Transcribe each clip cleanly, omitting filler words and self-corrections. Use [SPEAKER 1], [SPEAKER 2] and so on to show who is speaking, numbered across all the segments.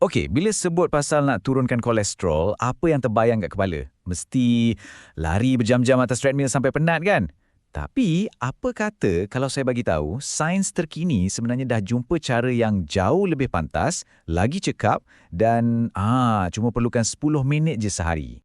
[SPEAKER 1] Okey, bila sebut pasal nak turunkan kolesterol, apa yang terbayang kat kepala? Mesti lari berjam-jam atas treadmill sampai penat kan? Tapi, apa kata kalau saya bagi tahu, sains terkini sebenarnya dah jumpa cara yang jauh lebih pantas, lagi cekap dan cuma perlukan 10 minit je sehari.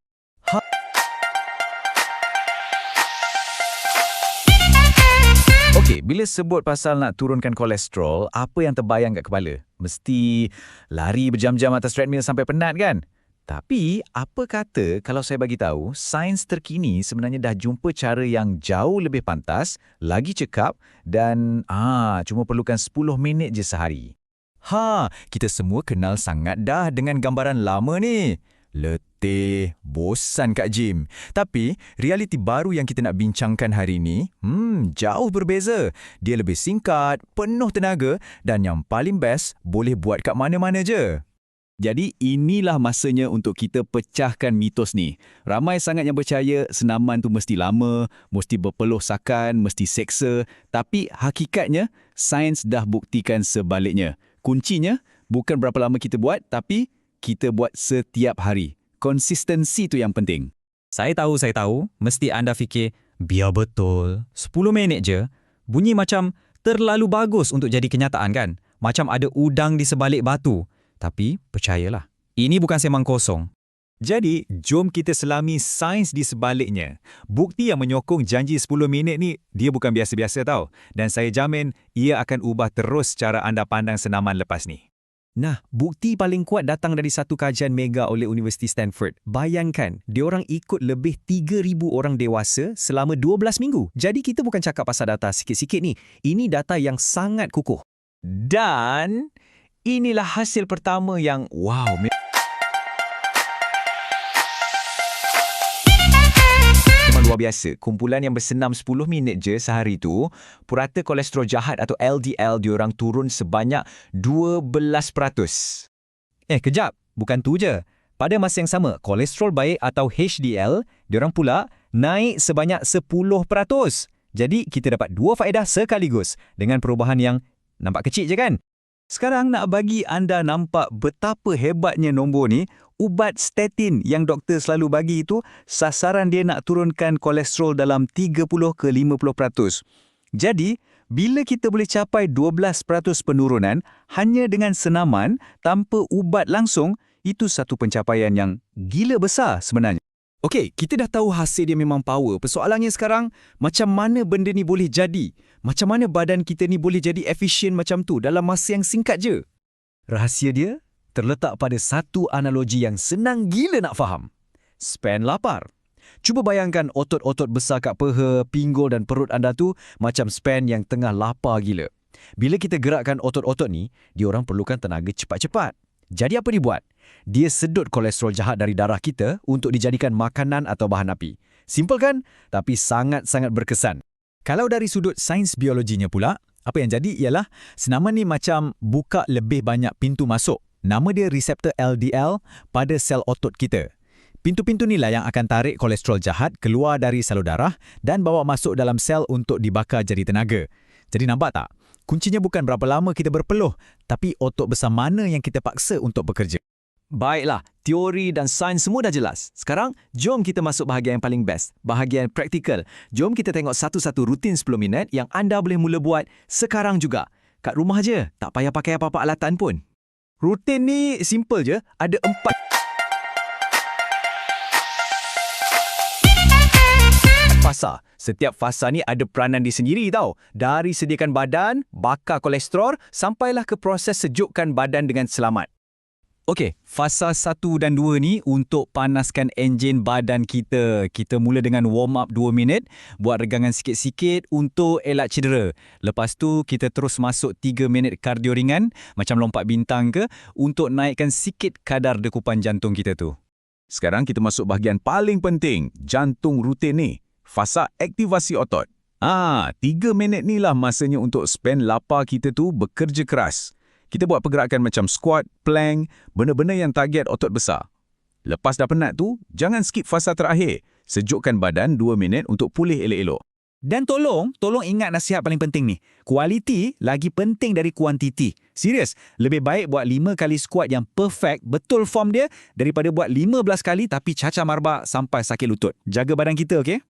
[SPEAKER 1] Okey, bila sebut pasal nak turunkan kolesterol, apa yang terbayang kat kepala? Mesti lari berjam-jam atas treadmill sampai penat kan? Tapi, apa kata kalau saya bagi tahu, sains terkini sebenarnya dah jumpa cara yang jauh lebih pantas, lagi cekap dan cuma perlukan 10 minit je sehari. Kita semua kenal sangat dah dengan gambaran lama ni. Letih, bosan kat gym. Tapi, realiti baru yang kita nak bincangkan hari ini, jauh berbeza. Dia lebih singkat, penuh tenaga dan yang paling best, boleh buat kat mana-mana je.
[SPEAKER 2] Jadi inilah masanya untuk kita pecahkan mitos ni. Ramai sangat yang percaya senaman tu mesti lama, mesti berpeluh sakan, mesti seksa. Tapi hakikatnya, sains dah buktikan sebaliknya. Kuncinya, bukan berapa lama kita buat, tapi kita buat setiap hari. Konsistensi tu yang penting.
[SPEAKER 3] Saya tahu. Mesti anda fikir, biar betul. 10 minit je. Bunyi macam terlalu bagus untuk jadi kenyataan kan? Macam ada udang di sebalik batu. Tapi, percayalah, ini bukan sembang kosong.
[SPEAKER 2] Jadi, jom kita selami sains di sebaliknya. Bukti yang menyokong janji 10 minit ni, dia bukan biasa-biasa tau. Dan saya jamin, ia akan ubah terus cara anda pandang senaman lepas ni. Nah, bukti paling kuat datang dari satu kajian mega oleh Universiti Stanford. Bayangkan, diorang ikut lebih 3,000 orang dewasa selama 12 minggu. Jadi kita bukan cakap pasal data sikit-sikit ni. Ini data yang sangat kukuh. Dan inilah hasil pertama yang memang luar biasa. Kumpulan yang bersenam 10 minit je sehari tu, purata kolesterol jahat atau LDL diorang turun sebanyak 12%.
[SPEAKER 3] Kejap. Bukan tu je. Pada masa yang sama, kolesterol baik atau HDL, diorang pula naik sebanyak 10%. Jadi, kita dapat dua faedah sekaligus dengan perubahan yang nampak kecil je kan? Sekarang nak bagi anda nampak betapa hebatnya nombor ni, ubat statin yang doktor selalu bagi itu, sasaran dia nak turunkan kolesterol dalam 30 ke 50%. Jadi, bila kita boleh capai 12% penurunan hanya dengan senaman tanpa ubat langsung, itu satu pencapaian yang gila besar sebenarnya. Okey, kita dah tahu hasil dia memang power. Persoalannya sekarang, macam mana benda ni boleh jadi? Macam mana badan kita ni boleh jadi efisien macam tu dalam masa yang singkat je? Rahsia dia terletak pada satu analogi yang senang gila nak faham. Span lapar. Cuba bayangkan otot-otot besar kat peha, pinggul dan perut anda tu macam span yang tengah lapar gila. Bila kita gerakkan otot-otot ni, diorang perlukan tenaga cepat-cepat. Jadi apa dibuat? Dia sedut kolesterol jahat dari darah kita untuk dijadikan makanan atau bahan api. Simple kan? Tapi sangat-sangat berkesan. Kalau dari sudut sains biologinya pula, apa yang jadi ialah senaman ni macam buka lebih banyak pintu masuk. Nama dia reseptor LDL pada sel otot kita. Pintu-pintu inilah yang akan tarik kolesterol jahat keluar dari salur darah dan bawa masuk dalam sel untuk dibakar jadi tenaga. Jadi nampak tak? Kuncinya bukan berapa lama kita berpeluh, tapi otot besar mana yang kita paksa untuk bekerja. Baiklah, teori dan sains semua dah jelas. Sekarang, jom kita masuk bahagian yang paling best, bahagian praktikal. Jom kita tengok satu-satu rutin 10 minit yang anda boleh mula buat sekarang juga. Kat rumah je, tak payah pakai apa-apa alatan pun. Rutin ni simple je, ada 4 fasa. Setiap fasa ni ada peranan dia sendiri tau. Dari sediakan badan, bakar kolesterol, sampailah ke proses sejukkan badan dengan selamat. Okey, fasa 1 dan 2 ni untuk panaskan enjin badan kita. Kita mula dengan warm up 2 minit, buat regangan sikit-sikit untuk elak cedera. Lepas tu kita terus masuk 3 minit kardio ringan, macam lompat bintang ke, untuk naikkan sikit kadar dekupan jantung kita tu. Sekarang kita masuk bahagian paling penting, jantung rutin ni. Fasa aktivasi otot. 3 minit ni lah masanya untuk span lapar kita tu bekerja keras. Kita buat pergerakan macam squat, plank, benda-benda yang target otot besar. Lepas dah penat tu, jangan skip fasa terakhir. Sejukkan badan 2 minit untuk pulih elok-elok.
[SPEAKER 2] Dan tolong ingat nasihat paling penting ni. Kualiti lagi penting dari kuantiti. Serius, lebih baik buat 5 kali squat yang perfect, betul form dia, daripada buat 15 kali tapi cacar marbak sampai sakit lutut. Jaga badan kita, okey?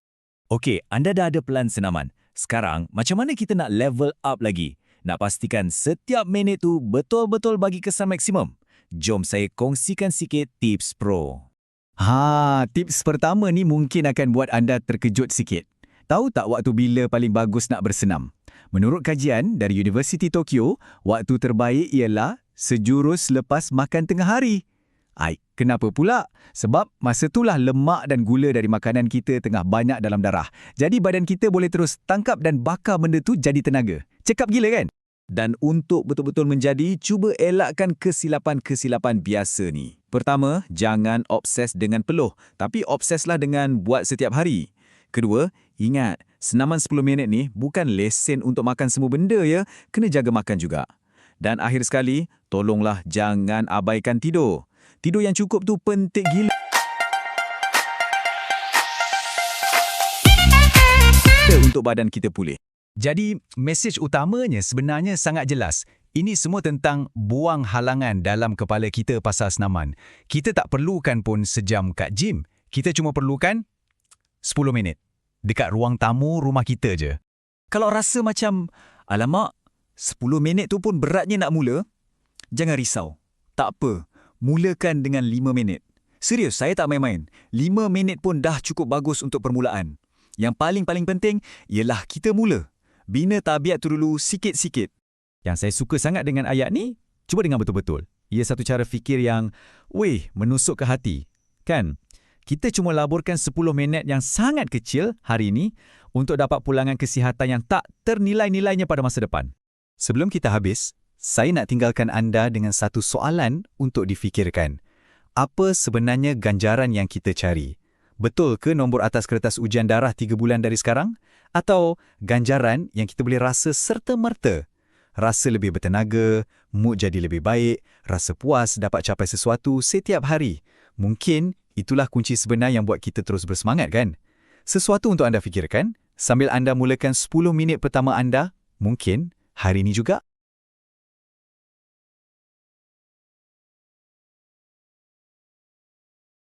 [SPEAKER 1] Okey, anda dah ada pelan senaman. Sekarang, macam mana kita nak level up lagi? Nak pastikan setiap minit tu betul-betul bagi kesan maksimum. Jom saya kongsikan sikit tips pro.
[SPEAKER 3] Tips pertama ni mungkin akan buat anda terkejut sikit. Tahu tak waktu bila paling bagus nak bersenam? Menurut kajian dari Universiti Tokyo, waktu terbaik ialah sejurus lepas makan tengah hari. Kenapa pula? Sebab masa itulah lemak dan gula dari makanan kita tengah banyak dalam darah. Jadi badan kita boleh terus tangkap dan bakar benda tu jadi tenaga. Cekap gila kan?
[SPEAKER 1] Dan untuk betul-betul menjadi, cuba elakkan kesilapan-kesilapan biasa ni. Pertama, jangan obses dengan peluh, tapi obseslah dengan buat setiap hari. Kedua, ingat, senaman 10 minit ni bukan lesen untuk makan semua benda ya, kena jaga makan juga. Dan akhir sekali, tolonglah jangan abaikan tidur. Tidur yang cukup tu penting gila untuk badan kita pulih.
[SPEAKER 2] Jadi, mesej utamanya sebenarnya sangat jelas. Ini semua tentang buang halangan dalam kepala kita pasal senaman. Kita tak perlukan pun sejam kat gym. Kita cuma perlukan 10 minit. Dekat ruang tamu rumah kita je.
[SPEAKER 3] Kalau rasa macam, alamak, 10 minit tu pun beratnya nak mula, jangan risau. Tak apa, mulakan dengan 5 minit. Serius, saya tak main-main. 5 minit pun dah cukup bagus untuk permulaan. Yang paling penting ialah kita mula. Bina tabiat tu dulu sikit-sikit.
[SPEAKER 2] Yang saya suka sangat dengan ayat ni, cuba dengar betul-betul. Ia satu cara fikir yang, menusuk ke hati. Kan? Kita cuma laburkan 10 minit yang sangat kecil hari ini untuk dapat pulangan kesihatan yang tak ternilai-nilainya pada masa depan.
[SPEAKER 3] Sebelum kita habis, saya nak tinggalkan anda dengan satu soalan untuk difikirkan. Apa sebenarnya ganjaran yang kita cari? Betul ke nombor atas kertas ujian darah 3 bulan dari sekarang? Atau ganjaran yang kita boleh rasa serta-merta? Rasa lebih bertenaga, mood jadi lebih baik, rasa puas dapat capai sesuatu setiap hari. Mungkin itulah kunci sebenar yang buat kita terus bersemangat kan? Sesuatu untuk anda fikirkan, sambil anda mulakan 10 minit pertama anda, mungkin hari ini juga.